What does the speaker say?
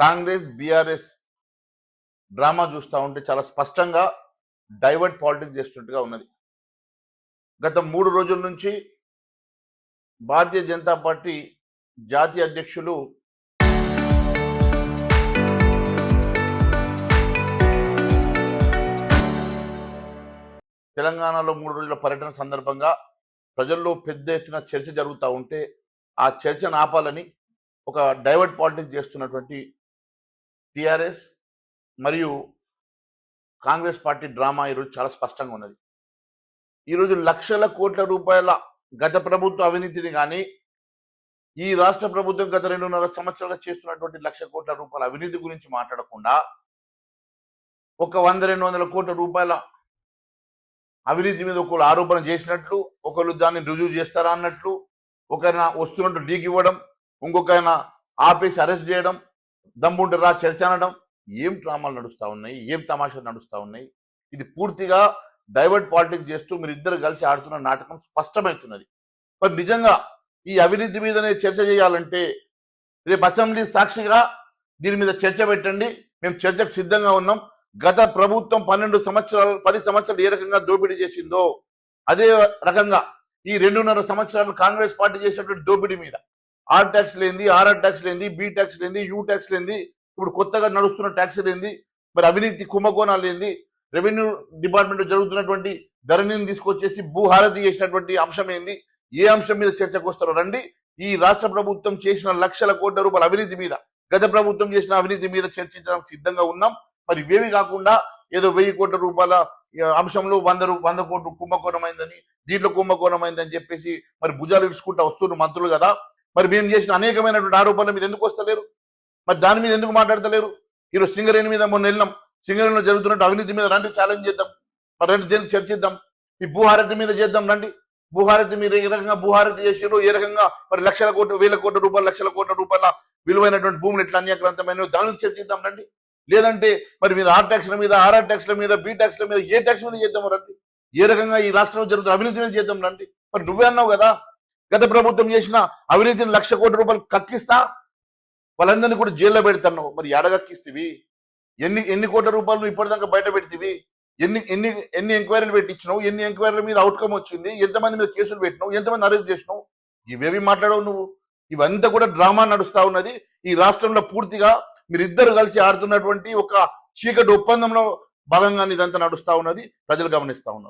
Congress BRS drama చూస్తూ ఉంటే చాలా స్పష్టంగా డైవర్ట్ పాలిటిక్స్ చేస్తున్నట్టుగా ఉన్నది. గత 3 రోజుల నుంచి భారతీయ జనతా పార్టీ జాతీయ అధ్యక్షులు తెలంగాణలో 3 రోజుల పర్యటన సందర్భంగా ప్రజల్లో పెద్ద ఎత్తున చర్చ జరుగుతూ ఉంటే ఆ చర్చను ఆపాలని ఒక డైవర్ట్ పాలిటిక్స్ చేస్తున్నటువంటి టిఆర్ఎస్ మరియు కాంగ్రెస్ పార్టీ డ్రామా ఈరోజు చాలా స్పష్టంగా ఉన్నది. ఈరోజు లక్షల కోట్ల రూపాయల గత ప్రభుత్వ అవినీతిని కానీ ఈ రాష్ట్ర ప్రభుత్వం గత 2.5 సంవత్సరాలుగా చేస్తున్నటువంటి 1,00,000 కోట్ల రూపాయల అవినీతి గురించి మాట్లాడకుండా ఒక 100-200 కోట్ల రూపాయల అవినీతి మీద ఒకళ్ళు ఆరోపణ చేసినట్లు, ఒకళ్ళు దాన్ని రుజువు చేస్తారా అన్నట్లు, ఒకరిన వస్తున్నట్టు లీక్ ఇవ్వడం, ఇంకొకరిన ఆపేసి అరెస్ట్ చేయడం, దమ్ముంటే రా చర్చ అనడం, ఏం డ్రామాలు నడుస్తూ ఉన్నాయి, ఏం తమాషాలు నడుస్తూ ఉన్నాయి. ఇది పూర్తిగా డైవర్ట్ పాలిటిక్స్ చేస్తూ మీరు ఇద్దరు కలిసి ఆడుతున్న నాటకం స్పష్టమవుతున్నది. మరి నిజంగా ఈ అవినీతి మీదనే చర్చ చేయాలంటే రేపు అసెంబ్లీ సాక్షిగా దీని మీద చర్చ పెట్టండి, మేము చర్చకు సిద్ధంగా ఉన్నాం. గత ప్రభుత్వం 10 సంవత్సరాలు ఏ రకంగా దోపిడీ చేసిందో అదే రకంగా ఈ 2.5 సంవత్సరాలు కాంగ్రెస్ పార్టీ చేసినటువంటి దోపిడీ మీద ఆర్ ట్యాక్స్ లేంది, ఆర్ఆర్ ట్యాక్స్ లేంది, బి ట్యాక్స్ లేంది, యూ ట్యాక్స్ లేంది, ఇప్పుడు కొత్తగా నడుస్తున్న ట్యాక్స్ లేంది, మరి అవినీతి కుంభకోణాలు లేంది, రెవెన్యూ డిపార్ట్మెంట్ జరుగుతున్నటువంటి ధరణిని తీసుకొచ్చేసి భూహారతి చేసినటువంటి అంశం ఏంది, ఏ అంశం మీద చర్చకు వస్తారో రండి. ఈ రాష్ట్ర ప్రభుత్వం చేసిన లక్షల కోట్ల రూపాయల అవినీతి మీద, గత ప్రభుత్వం చేసిన అవినీతి మీద చర్చించడానికి సిద్ధంగా ఉన్నాం. మరి ఇవేవి కాకుండా ఏదో 1000 కోట్ల రూపాయల అంశంలో 100 కోట్లు కుంభకోణమైందని, దీంట్లో కుంభకోణమైందని చెప్పేసి మరి భుజాలు ఇడుచుకుంటా వస్తున్న మంత్రులు కదా. మరి మేము చేసిన అనేకమైనటువంటి ఆరోపణల మీద ఎందుకు వస్తలేరు? మరి దాని మీద ఎందుకు మాట్లాడతలేరు? ఈరోజు సింగరేణి మీద మొన్న వెళ్ళాం, సింగరేణిలో జరుగుతున్నట్టు అవినీతి మీద రండి ఛాలెంజ్ చేద్దాం, మరి రండి దేనికి చర్చిద్దాం. ఈ భూహారతి మీద చేద్దాం రండి. భూహారతి మీరు ఏ రకంగా భూహారతి చేసారు, ఏ రకంగా మరి 1,00,000 కోట్ల రూపాయల విలువైనటువంటి భూములు ఎట్లా అన్యాక్రాంతమైన దానికి చర్చిద్దాం రండి. లేదంటే మరి మీరు ఆర్ ట్యాక్స్ల మీద, ఆర్ఆర్ ట్యాక్స్ల మీద, బి ట్యాక్స్ల మీద, ఏ ట్యాక్స్ మీద చేద్దాం రండి. ఏ రకంగా ఈ రాష్ట్రంలో జరుగుతున్న అవినీతి మీద చేద్దాం రండి. మరి నువ్వే అన్నావు కదా, గత ప్రభుత్వం చేసిన అవినీతిని 1,00,000 కోట్ల రూపాయలు కక్కిస్తా, వాళ్ళందరినీ కూడా జైల్లో పెడతావు. మరి ఎడగక్కిస్తేవి ఎన్ని కోట్ల రూపాయలు నువ్వు ఇప్పటిదాకా బయట పెడితేవి, ఎన్ని ఎంక్వైరీలు పెట్టించినావు, ఎన్ని ఎంక్వైరీల మీద అవుట్కమ్ వచ్చింది, ఎంతమంది మీద కేసులు పెట్టినావు, ఎంతమంది అరెస్ట్ చేసినావు, ఇవేవి మాట్లాడవు నువ్వు. ఇవంతా కూడా డ్రామా నడుస్తా ఉన్నది. ఈ రాష్ట్రంలో పూర్తిగా మీరిద్దరు కలిసి ఆడుతున్నటువంటి ఒక చీకటి ఒప్పందంలో భాగంగా ఇదంతా నడుస్తా ఉన్నది, ప్రజలు గమనిస్తా ఉన్నారు.